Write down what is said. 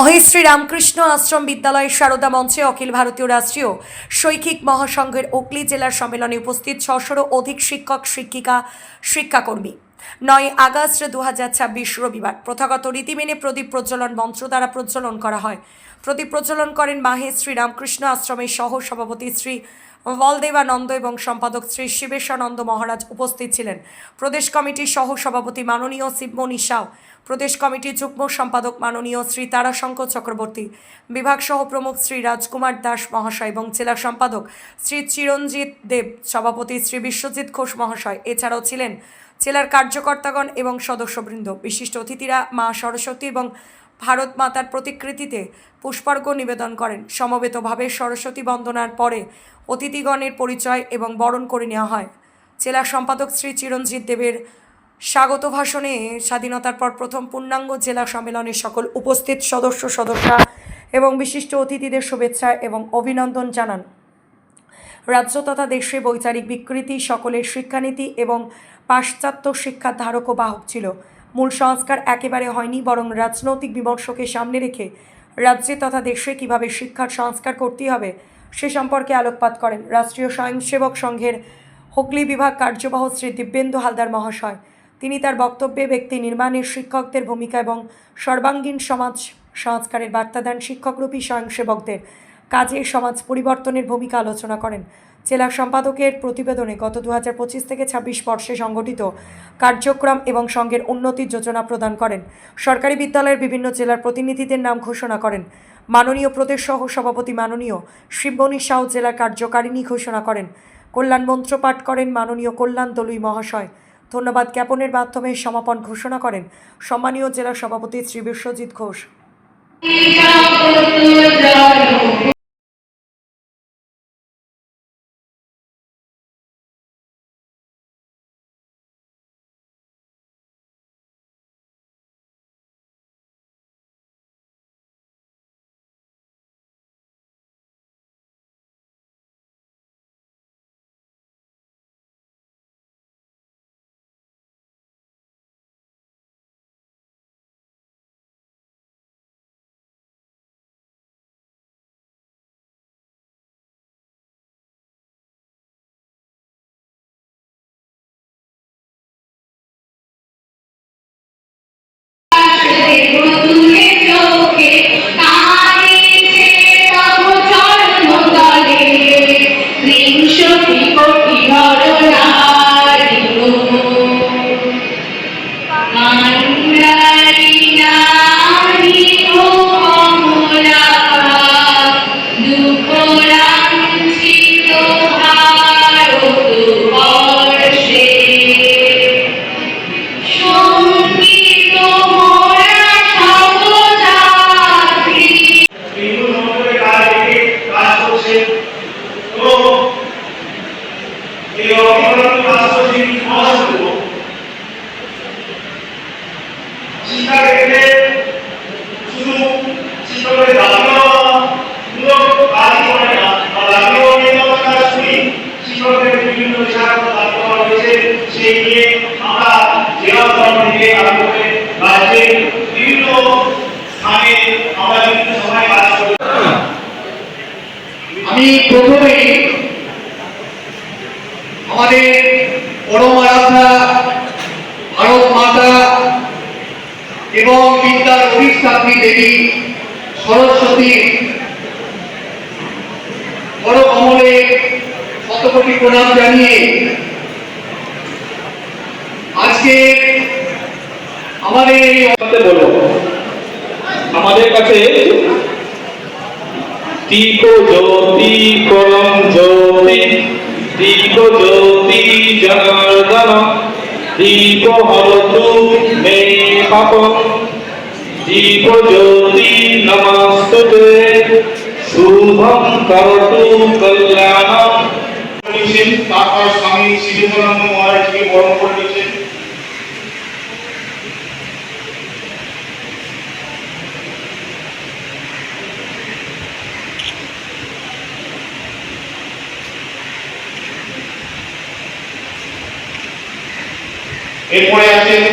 মহেশ্রী রামকৃষ্ণ আশ্রম বিদ্যালয় সারদা মঞ্চে অখিল ভারতীয় রাষ্ট্রীয় শৈক্ষিক মহাসংঘের হুগলি জেলার সম্মেলনে উপস্থিত 600-ও অধিক শিক্ষক শিক্ষিকা শিক্ষাকর্মী। 9 আগস্ট 2026 রবিবার প্রথাগত রীতি মেনে প্রদীপ প্রজ্বলন মন্ত্র দ্বারা প্রজ্বলন করা হয়। প্রদীপ প্রজ্বলন করেন মহেশ্রী রামকৃষ্ণ আশ্রমের সহ সভাপতি শ্রী বলদেবানন্দ এবং সম্পাদক শ্রী শিবেশানন্দ মহারাজ উপস্থিত ছিলেন। প্রদেশ কমিটির সহ সভাপতি মাননীয় শিবমণি সাউ, প্রদেশ কমিটির যুগ্ম সম্পাদক মাননীয় শ্রী তারাশঙ্কর চক্রবর্তী, বিভাগ সহ প্রমুখ শ্রী রাজকুমার দাস মহাশয় এবং জেলা সম্পাদক শ্রী চিরঞ্জিত দেব, সভাপতি শ্রী বিশ্বজিৎ ঘোষ মহাশয়। এছাড়াও ছিলেন জেলার কার্যকর্তাগণ এবং সদস্যবৃন্দ। বিশিষ্ট অতিথিরা মা সরস্বতী এবং ভারত মাতার প্রতিকৃতিতে পুষ্পার্ঘ্য নিবেদন করেন। সমবেতভাবে সরস্বতী বন্দনার পরে অতিথিগণের পরিচয় এবং বরণ করে নেওয়া হয়। জেলা সম্পাদক শ্রী চিরঞ্জিত দেবের স্বাগত ভাষণে স্বাধীনতার পর প্রথম পূর্ণাঙ্গ জেলা সম্মেলনের সকল উপস্থিত সদস্যা এবং বিশিষ্ট অতিথিদের শুভেচ্ছা এবং অভিনন্দন জানান। রাজ্য তথা দেশে বৈচারিক বিকৃতি সকলের শিক্ষানীতি এবং পাশ্চাত্য শিক্ষার ধারক ও বাহক ছিল। মূল সংস্কার একেবারে হয়নি, বরং রাজনৈতিক বিমর্শকে সামনে রেখে রাজ্যে তথা দেশে কীভাবে শিক্ষার সংস্কার করতে হবে সে সম্পর্কে আলোকপাত করেন রাষ্ট্রীয় স্বয়ংসেবক সংঘের হুগলি বিভাগ কার্যবাহ শ্রী দিব্যেন্দু হালদার মহাশয়। তিনি তার বক্তব্যে ব্যক্তি নির্মাণের শিক্ষকদের ভূমিকা এবং সর্বাঙ্গীন সমাজ সংস্কারের বার্তা দেন। শিক্ষকরূপী স্বয়ংসেবকদের কাজে সমাজ পরিবর্তনের ভূমিকা আলোচনা করেন। জেলা সম্পাদকের প্রতিবেদনে গত 2025 থেকে 26 বর্ষে সংগঠিত কার্যক্রম এবং সংঘের উন্নতির যোজনা প্রদান করেন। সরকারি বিদ্যালয়ের বিভিন্ন জেলার প্রতিনিধিদের নাম ঘোষণা করেন। মাননীয় প্রদেশ সহ সভাপতি মাননীয় শিবমণি সাউ জেলার কার্যকারিণী ঘোষণা করেন। কল্যাণ মন্ত্র পাঠ করেন মাননীয় কল্যাণ দলুই মহাশয়। ধন্যবাদ জ্ঞাপনের মাধ্যমে সমাপন ঘোষণা করেন সম্মানীয় জেলা সভাপতি শ্রী বিশ্বজিৎ ঘোষ। আমি প্রথমে আমাদের পরম আরাধ্যা ভারত মাতা এবং বিদ্যার অধিষ্ঠাত্রী দেবী সরস্বতীর বড় কমলে শতকোটি প্রণাম জানিয়ে আজকে আমাদের আমাদের কাছে দীপ জ্যোতি পরম জ্যোতি দীপ জ্যোতি জনার্দন দীপ হরতু মে পাপম দীপ জ্যোতি নমস্তুতে শুভম করতু কল্যাণম। তারপর স্বামী শিবেশানন্দ মহারাজকে বরণ করে নিয়েছেন। এরপরে আছেন